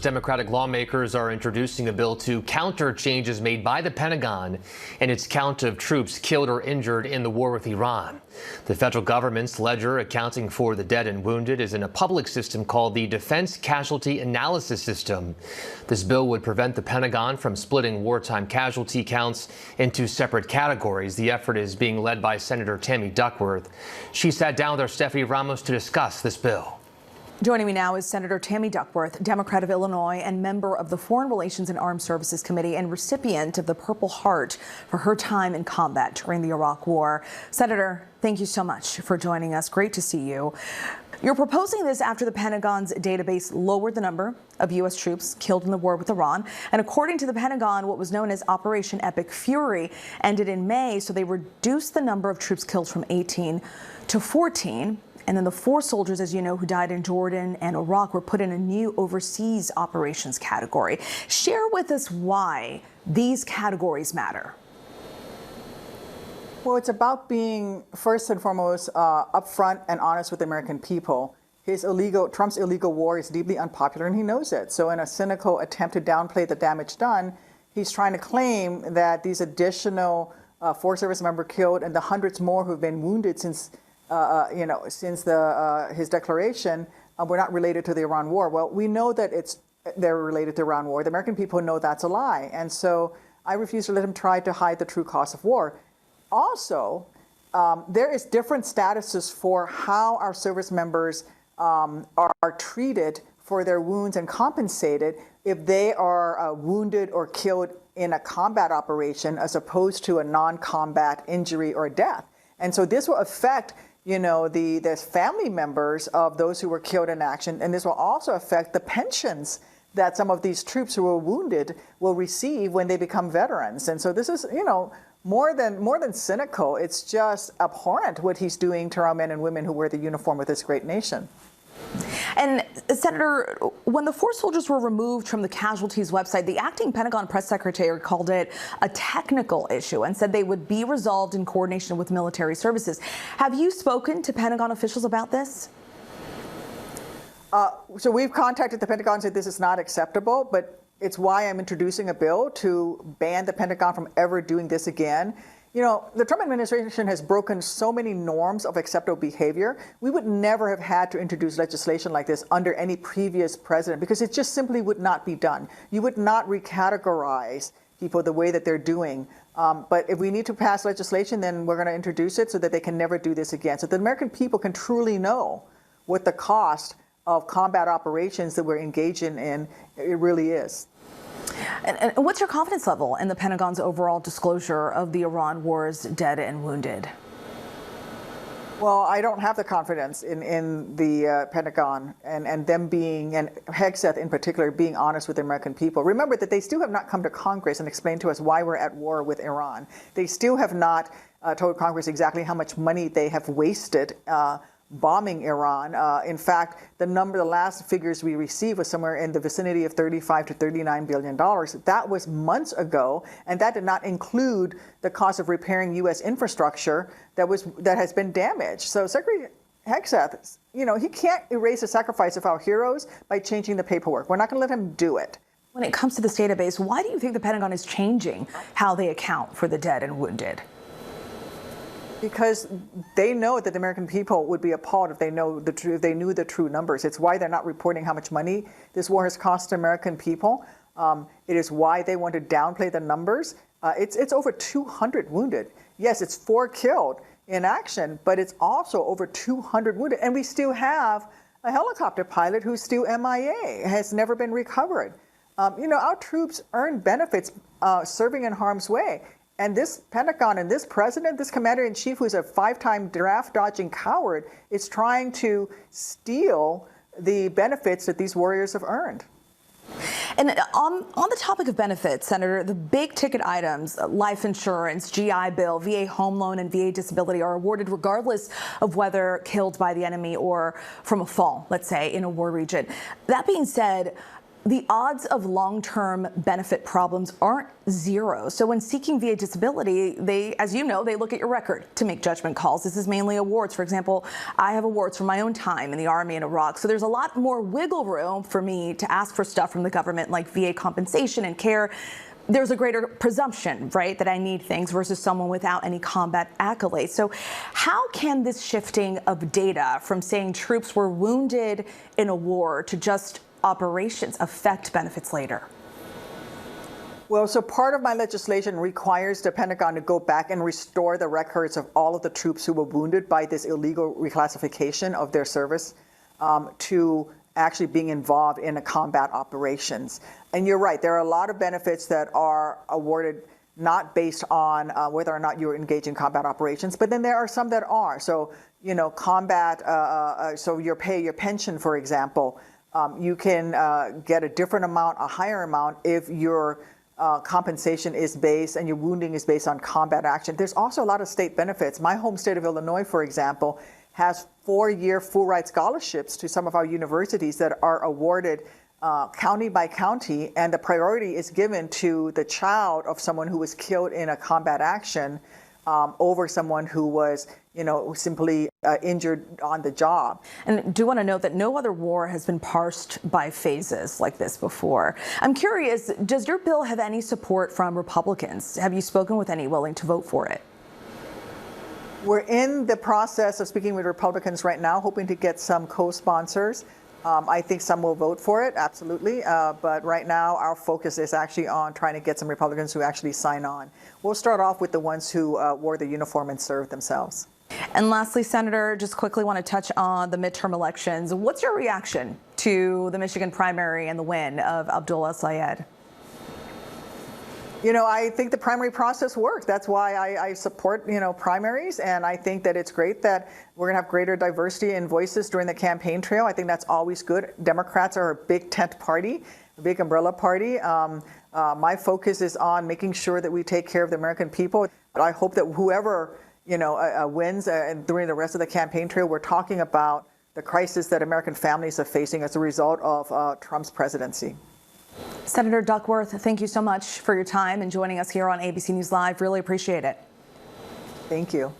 Democratic lawmakers are introducing a bill to counter changes made by the Pentagon and its count of troops killed or injured in the war with Iran. The federal government's ledger accounting for the dead and wounded is in a public system called the Defense Casualty Analysis System. This bill would prevent the Pentagon from splitting wartime casualty counts into separate categories. The effort is being led by Senator Tammy Duckworth. She sat down with our Stephanie Ramos to discuss this bill. Joining me now is Senator Tammy Duckworth, Democrat of Illinois and member of the Foreign Relations and Armed Services Committee and recipient of the Purple Heart for her time in combat during the Iraq War. Senator, thank you so much for joining us. Great to see you. You're proposing this after the Pentagon's database lowered the number of U.S. troops killed in the war with Iran. And according to the Pentagon, what was known as Operation Epic Fury ended in May, so they reduced the number of troops killed from 18 to 14. And then the 4 soldiers, as you know, who died in Jordan and Iraq were put in a new overseas operations category. Share with us why these categories matter. Well, it's about being, first and foremost, upfront and honest with the American people. Trump's illegal war is deeply unpopular, and he knows it. So in a cynical attempt to downplay the damage done, he's trying to claim that these additional 4 service members killed and the hundreds more who've been wounded since his declaration were not related to the Iran war. Well, we know that they're related to the Iran war. The American people know that's a lie. And so I refuse to let him try to hide the true cost of war. Also, there is different statuses for how our service members are treated for their wounds and compensated if they are wounded or killed in a combat operation as opposed to a non-combat injury or death. And so this will affect the family members of those who were killed in action, and this will also affect the pensions that some of these troops who were wounded will receive when they become veterans. And so this is, more than cynical. It's just abhorrent what he's doing to our men and women who wear the uniform of this great nation. And Senator, when the 4 soldiers were removed from the casualties website, the acting Pentagon press secretary called it a technical issue and said they would be resolved in coordination with military services. Have you spoken to Pentagon officials about this? So we've contacted the Pentagon and said this is not acceptable, but it's why I'm introducing a bill to ban the Pentagon from ever doing this again. The Trump administration has broken so many norms of acceptable behavior. We would never have had to introduce legislation like this under any previous president because it just simply would not be done. You would not recategorize people the way that they're doing. But if we need to pass legislation, then we're going to introduce it so that they can never do this again. So the American people can truly know what the cost of combat operations that we're engaging in it really is. And what's your confidence level in the Pentagon's overall disclosure of the Iran war's dead and wounded? Well, I don't have the confidence in the Pentagon and them being, and Hegseth in particular, being honest with the American people. Remember that they still have not come to Congress and explained to us why we're at war with Iran. They still have not told Congress exactly how much money they have wasted bombing Iran. In fact, the last figures we received was somewhere in the vicinity of $35 to $39 billion. That was months ago, and that did not include the cost of repairing U.S. infrastructure that has been damaged. So Secretary Hegseth, he can't erase the sacrifice of our heroes by changing the paperwork. We're not going to let him do it. When it comes to this database, why do you think the Pentagon is changing how they account for the dead and wounded? Because they know that the American people would be appalled if they knew the true numbers. It's why they're not reporting how much money this war has cost American people. It is why they want to downplay the numbers. It's over 200 wounded. Yes, it's 4 killed in action, but it's also over 200 wounded. And we still have a helicopter pilot who's still MIA, has never been recovered. Our troops earn benefits serving in harm's way. And this Pentagon and this president, this commander-in-chief, who's a 5-time draft-dodging coward, is trying to steal the benefits that these warriors have earned. And on the topic of benefits, Senator, the big ticket items, life insurance, GI Bill, VA home loan, and VA disability are awarded regardless of whether killed by the enemy or from a fall, let's say, in a war region. That being said, the odds of long-term benefit problems aren't zero. So when seeking VA disability, they, as you know, they look at your record to make judgment calls. This is mainly awards. For example, I have awards for my own time in the Army and Iraq. So there's a lot more wiggle room for me to ask for stuff from the government like VA compensation and care. There's a greater presumption, right, that I need things versus someone without any combat accolades. So how can this shifting of data from saying troops were wounded in a war to just operations affect benefits later? Well, so part of my legislation requires the Pentagon to go back and restore the records of all of the troops who were wounded by this illegal reclassification of their service to actually being involved in a combat operations. And you're right, there are a lot of benefits that are awarded not based on whether or not you're engaged in combat operations, but then there are some that are. So, you know, combat, so your pay, your pension, for example, you can get a different amount, a higher amount, if your compensation is based and your wounding is based on combat action. There's also a lot of state benefits. My home state of Illinois, for example, has 4-year full ride scholarships to some of our universities that are awarded county by county, and the priority is given to the child of someone who was killed in a combat action over someone who was, you know, simply injured on the job. And I do want to note that no other war has been parsed by phases like this before. I'm curious, does your bill have any support from Republicans? Have you spoken with any willing to vote for it? We're in the process of speaking with Republicans right now, hoping to get some co-sponsors. I think some will vote for it, absolutely. But right now, our focus is actually on trying to get some Republicans who actually sign on. We'll start off with the ones who wore the uniform and served themselves. And lastly, Senator, just quickly want to touch on the midterm elections. What's your reaction to the Michigan primary and the win of Abdullah Syed? You know, I think the primary process works. That's why I support, you know, primaries. And I think that it's great that we're going to have greater diversity in voices during the campaign trail. I think that's always good. Democrats are a big tent party, a big umbrella party. My focus is on making sure that we take care of the American people. But I hope that whoever, you know, wins and during the rest of the campaign trail, we're talking about the crisis that American families are facing as a result of Trump's presidency. Senator Duckworth, thank you so much for your time and joining us here on ABC News Live. Really appreciate it. Thank you.